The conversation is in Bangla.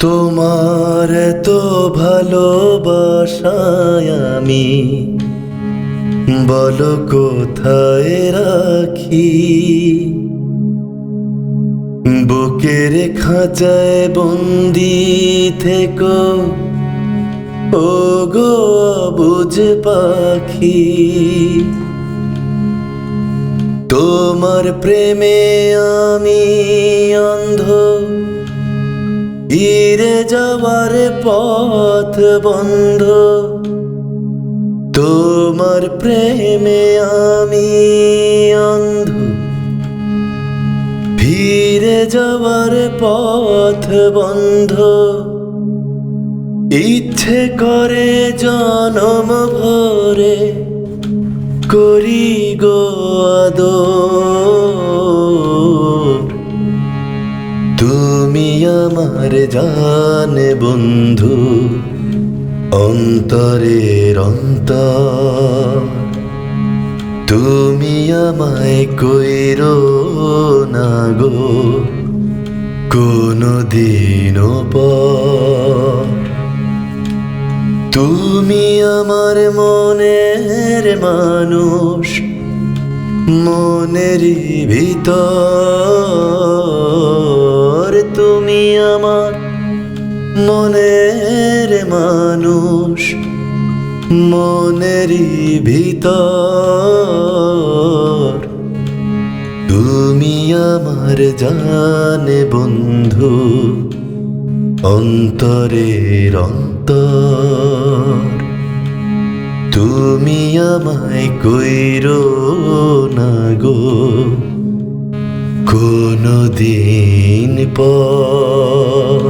তোমার এত ভালোবাসায় আমি বলো কোথায় রাখি। বুকের খাঁচায় বন্দি থেকো ও গো অবুঝ পাখি। তোমার প্রেমে আমি অন্ধ, ফিরে যাওয়ার পথ বন্ধ। তোমার প্রেমে আমি অন্ধ, ফিরে যাওয়ার পথ বন্ধ। ইচ্ছে করে জনম ভরে করি গো আদর। তুমি আমার জান বন্ধু, অন্তরের অন্তর। তুমি আমায় কইরো না গো কোনদিনও পর। তুমি আমার মনের মানুষ, মনের ভিতর। তুমি আমার মনের মানুষ, মনের ভিতর। তুমি আমার জান বন্ধু, অন্তরের অন্তর। তুমি আমায় কইরো না গো কোনদিন পর।